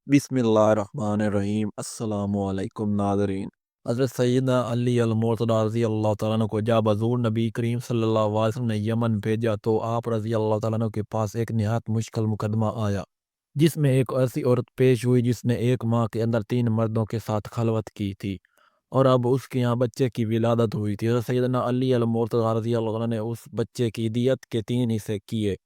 बिस्मिल्लाहिर्रहमानिर्रहीम। अस्सलामुअलैकुम नाज़रीन। हज़रत सैयदना अली अल-मुर्तज़ा रज़ी अल्लाह तआला अन्हु को जब हज़ूर नबी करीम सल्लल्लाहु अलैहि वसल्लम ने यमन भेजा तो आप रज़ी अल्लाह तआला अन्हु के पास एक निहायत मुश्किल मुकदमा आया, जिसमें एक ऐसी औरत पेश हुई जिसने एक माह के अंदर 3 मर्दों के साथ खलवत की थी और अब उसके यहाँ बच्चे की विलादत हुई थी। हज़रत सैयदना अली अल-मुर्तज़ा रज़ी अल्लाह तआला ने उस बच्चे की दियत के 3 हिस्से किए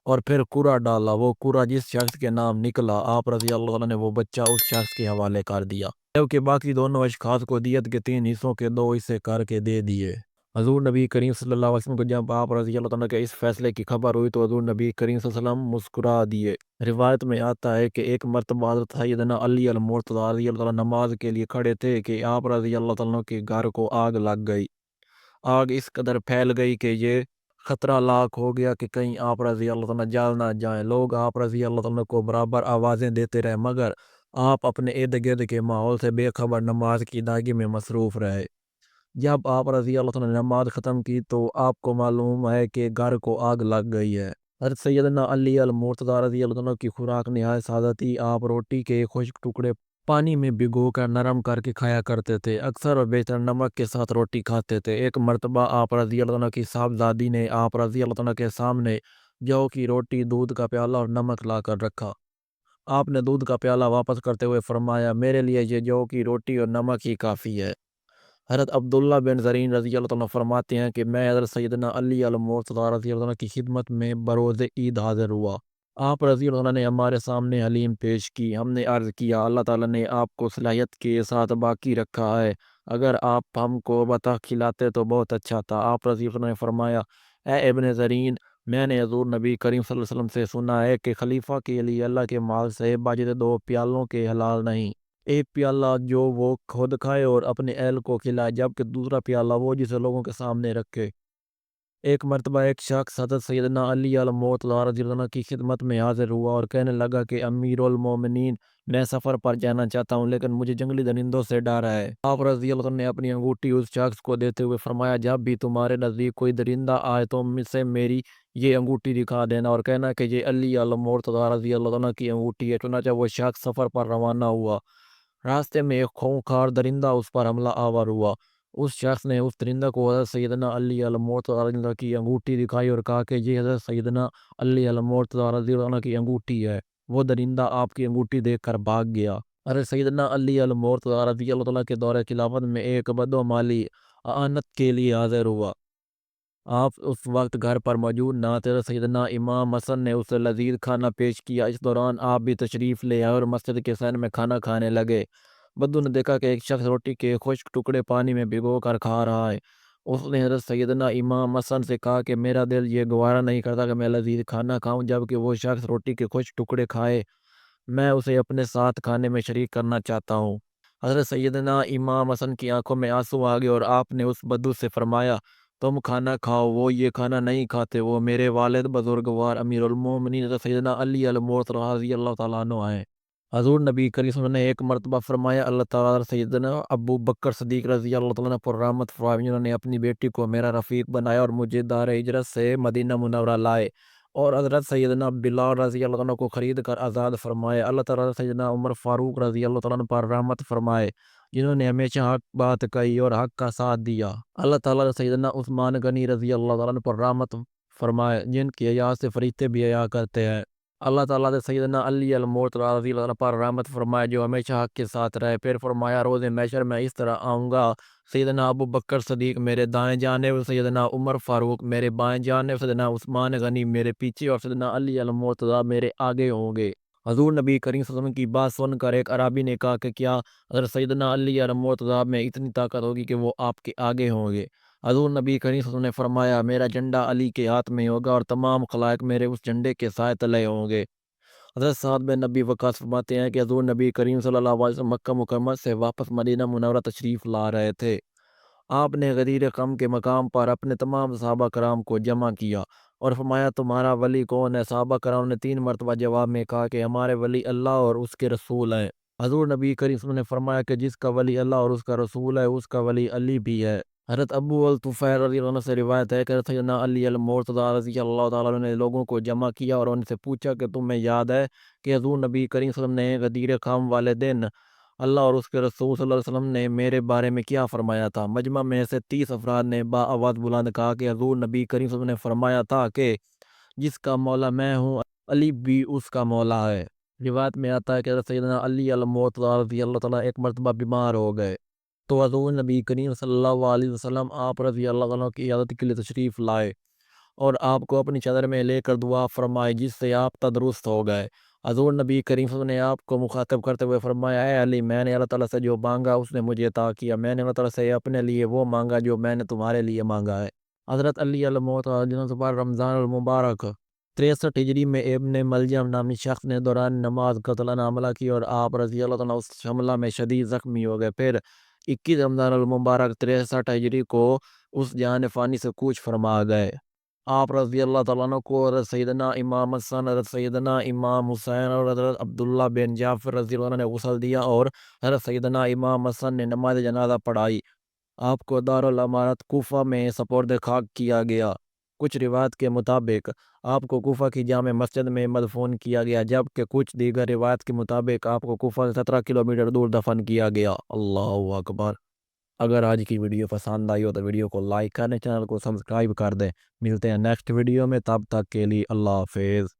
और फिर कूड़ा डाला। वो कूड़ा जिस शख्स के नाम निकला, आप रज़ी अल्लाह अन्हु ने वो बच्चा उस शख्स के हवाले कर दिया, जबकि बाकी दोनों अशखास को दियत के 3 हिस्सों के 2 हिस्से करके दे दिए। हज़ूर नबी करीम सल्लल्लाहु अलैहि वसल्लम को जब आप रज़ी अल्लाह अन्हु के इस फैसले की खबर हुई तो हज़ूर नबी करीम सल्लल्लाहु अलैहि वसल्लम मुस्कुरा दिए। रिवायत में आता है कि एक मर्तबा हज़रत सैयदना अली अल-मुर्तज़ा रज़ी अल्लाह अन्हु नमाज के लिए खड़े थे कि आप रज़ी अल्लाह अन्हु के घर को आग लग गई। आग इस कदर फैल गई कि ये खतरा लाक हो गया कि कहीं आप रज़ी अल्लाह तआला जल ना जाएं। लोग आप रज़ी अल्लाह तआला को बराबर आवाज़ें देते रहे, मगर आप अपने इर्द गिर्द के माहौल से बेखबर नमाज की अदायगी में मसरूफ़ रहे। जब आप रज़ी अल्लाह तआला ने नमाज ख़त्म की तो आपको मालूम है कि घर को आग लग गई है। हज़रत सैयदना अली अल-मुर्तज़ा रज़ी अल्लाह तआला की खुराक निहायत सादा थी। आप रोटी के खुश्क टुकड़े पानी में भिगोकर नरम करके खाया करते थे। अक्सर और बेहतर नमक के साथ रोटी खाते थे। एक मर्तबा आप रज़ी अल्लाह तआला की साहबज़ादी ने आप रज़ी अल्लाह तआला के सामने जौ की रोटी, दूध का प्याला और नमक लाकर रखा। आपने दूध का प्याला वापस करते हुए फरमाया, मेरे लिए ये जौ की रोटी और नमक ही काफ़ी है। हज़रत अब्दुल्ला बिन ज़रीन रज़ी अल्लाह तआला फरमाते हैं कि मैं हज़रत सैयदना अली अल-मुर्तज़ा रज़ी अल्लाह तआला की खिदमत में बरोज़ ईद हाज़िर हुआ। आप रज़ी अल्लाह तआला ने हमारे सामने हलीम पेश की। हमने अर्ज़ किया, अल्लाह ताला ने आपको सलाहियत के साथ बाकी रखा है, अगर आप हमको बता खिलाते तो बहुत अच्छा था। आप रज़ी अल्लाह तआला ने फरमाया, ए इब्न ज़रीन, मैंने हज़ूर नबी करीम सल्लल्लाहु अलैहि वसल्लम से सुना है कि खलीफा के लिए अल्लाह के माल से बाजिद 2 प्यालों के हलाल नहीं। एक प्याला जो वो खुद खाए और अपने अहल को खिलाए, जबकि दूसरा प्याला वो जिसे लोगों के सामने रखे। एक मर्तबा एक शख्स हज़रत सैयदना अली अल-मुर्तज़ा रज़ियल्लाहु अन्हु की खिदमत में हाज़िर हुआ और कहने लगा कि अमीरुल मोमिनीन, मैं सफ़र पर जाना चाहता हूँ लेकिन मुझे जंगली दरिंदों से डर है। आप रज़ियल्लाहु अन्हु ने अपनी अंगूठी उस शख्स को देते हुए फरमाया, जब भी तुम्हारे नज़दीक कोई दरिंदा आए तो मुझसे मेरी ये अंगूठी दिखा देना और कहना कि ये अली अल-मुर्तज़ा रज़ियल्लाहु अन्हु की अंगूठी है। चुनांचे वो शख्स सफ़र पर रवाना हुआ। रास्ते में एक खूंखार दरिंदा उस पर हमला आवर हुआ। उस शख्स ने उस दरिंदा को हज़रत सैयदना अली अल-मुर्तज़ा रज़ियल्लाहु अन्हु की अंगूठी दिखाई और कहा कि ये हज़रत सैयदना अली अल-मुर्तज़ा रज़ियल्लाहु अन्हु की अंगूठी है। वो दरिंदा आपकी अंगूठी देखकर भाग गया। हज़रत सैयदना अली अल-मुर्तज़ा रज़ियल्लाहु अन्हु के दौरे खिलाफत में एक बदअमली आनत के लिए हाज़िर हुआ। आप उस वक़्त घर पर मौजूद ना थे। तो सैयदना इमाम हसन ने उसे लज़ीज़ खाना पेश किया। इस दौरान आप भी तशरीफ़ ले आए और मस्जिद के सहन में खाना खाने लगे। बद्दू ने देखा कि एक शख्स रोटी के खुश्क टुकड़े पानी में भिगो कर खा रहा है। उसने हज़रत सैयदना इमाम हसन से कहा कि मेरा दिल ये गवारा नहीं करता कि मैं लज़ीज़ खाना खाऊँ जबकि वो शख्स रोटी के खुश्क टुकड़े खाए। मैं उसे अपने साथ खाने में शरीक करना चाहता हूँ। हज़रत सैयदना इमाम हसन की आँखों में आँसू आ गए और आपने उस बद्दू से फरमाया, तुम खाना खाओ, वो ये खाना नहीं खाते, वो मेरे वालिद बुज़ुर्गवार अमीरुल मोमिनीन हज़रत सैयदना अली अल-मुर्तज़ा रज़ियल्लाहु तआला अन्हु हैं। हज़ूर नबी करीम सल्लल्लाहु अलैहि वसल्लम ने एक मर्तबा फरमाया, अल्लाह ताला सैयदना अबू बकर सिद्दीक़ रज़ियल्लाहु तआला अन्हु पर रहमत फरमाए, जिन्होंने अपनी बेटी को मेरा रफ़ीक बनाया और मुझे दार हिजरत से मदीना मुनव्वरा लाए और हज़रत सैयदना बिलाल रज़ियल्लाहु अन्हु को ख़रीद कर आज़ाद फरमाए। अल्लाह ताला सैयदना उमर फ़ारूक रज़ियल्लाहु तआला अन्हु पर रहमत फरमाए, जिन्होंने हमेशा हक बात कही और हक का साथ दिया। अल्लाह ताला सैयदना उस्मान गनी रज़ियल्लाहु तआला अन्हु पर रहमत फरमाए, जिनकी हया से फरिश्ते भी हया करते हैं। अल्लाह ताला ने सैयदना अली अल-मुर्तज़ा रज़ियल्लाहु अन्हु पर रहमत फरमाए, जो हमेशा हक के साथ रहे। फिर फरमाया, रोज़े महशर में इस तरह आऊँगा, सैयदना अबू बकर सिद्दीक़ मेरे दाएँ जानिब, सैयदना उमर फ़ारूक मेरे बाएँ जानिब, सैयदना उस्मान गनी मेरे पीछे और सैयदना अली अल-मुर्तज़ा मेरे आगे होंगे। हज़ूर नबी करीम सल्लल्लाहु अलैहि वसल्लम की बात सुनकर एक अरबी ने कहा कि क्या हज़रत सैयदना अली अल-मुर्तज़ा में इतनी ताकत होगी कि वो आपके आगे होंगे? हज़ूर नबी करीम सल्लल्लाहु अलैहि वसल्लम ने फरमाया, मेरा झंडा अली के हाथ में होगा और तमाम खलाइक मेरे उस झंडे के साए तले होंगे। हज़रत साद बिन नबी वक़ास फरमाते हैं कि हज़ूर नबी करीम सल्लल्लाहु अलैहि वसल्लम मक्का मुकर्रमा से वापस मदीना मुनव्वरा तशरीफ़ ला रहे थे। आपने गदीर क़म के मकाम पर अपने तमाम सहाबा कराम को जमा किया और फरमाया, तुम्हारा वली कौन है? सहाबा कराम ने 3 मरतबा जवाब में कहा कि हमारे वली अल्लाह और उसके रसूल हैं। हज़ूर नबी करीम सल्लल्लाहु अलैहि वसल्लम ने फरमाया कि जिसका वली अल्लाह और उसका रसूल है, उसका वली अली भी है। حضرت ابو الطفیل رضی اللہ عنہ سے روایت ہے کہ سیدنا علی المرتضیٰ رضی اللہ تعالیٰ عنہ نے لوگوں کو جمع کیا اور ان سے پوچھا کہ تمہیں یاد ہے کہ حضور نبی کریم صلی اللہ علیہ وسلم نے غدیر خام والے دن اللہ اور اس کے رسول صلی اللہ علیہ وسلم نے میرے بارے میں کیا فرمایا تھا؟ مجمع میں سے 30 افراد نے آواز بلند کہا کہ حضور نبی کریم صلی اللہ علیہ وسلم نے فرمایا تھا کہ جس کا مولا میں ہوں علی بھی اس کا مولا ہے۔ روایت میں آتا ہے کہ حضرت سیدنا علی المرتضیٰ رضی اللہ تعالیٰ ایک مرتبہ بیمار ہو گئے تو حضور نبی کریم صلی اللہ علیہ وسلم آپ رضی اللہ عنہ کی عیادت کے لیے تشریف لائے اور آپ کو اپنی چادر میں لے کر دعا فرمائی جس سے آپ تندرست ہو گئے۔ حضور نبی کریم صلی اللہ علیہ وسلم نے آپ کو مخاطب کرتے ہوئے فرمایا، اے علی، میں نے اللہ تعالیٰ سے جو مانگا اس نے مجھے عطا کیا، میں نے اللہ تعالیٰ سے اپنے لیے وہ مانگا جو میں نے تمہارے لیے مانگا ہے۔ حضرت علی المرتضیٰ رمضان المبارک 63 ہجری میں ابن ملجم نامی شخص نے دوران نماز قتلانہ حملہ کی اور آپ رضی اللہ عنہ اس حملہ میں شدید زخمی ہو گئے۔ پھر 21 رمضان المبارک 63 ہجری کو اس جہان فانی سے کوچ فرما گئے۔ آپ رضی اللہ تعالیٰ عنہ کو حضرت سیدنا امام حسن، حضرت سیدنا امام حسین اور حضرت عبداللہ بن جعفر رضی اللہ عنہ نے غسل دیا اور حضرت سیدنا امام حسن نے نماز جنازہ پڑھائی۔ آپ کو دارالامارت کوفہ میں سپرد خاک کیا گیا۔ کچھ روایت کے مطابق آپ کو کوفہ کی جامع مسجد میں مدفون کیا گیا، جبکہ کچھ دیگر روایت کے مطابق آپ کو کوفہ سے 17 کلومیٹر دور دفن کیا گیا۔ اللہ اکبر۔ اگر آج کی ویڈیو پسند آئی ہو تو ویڈیو کو لائک کریں، چینل کو سبسکرائب کر دیں۔ ملتے ہیں نیکسٹ ویڈیو میں، تب تک کے لیے اللہ حافظ۔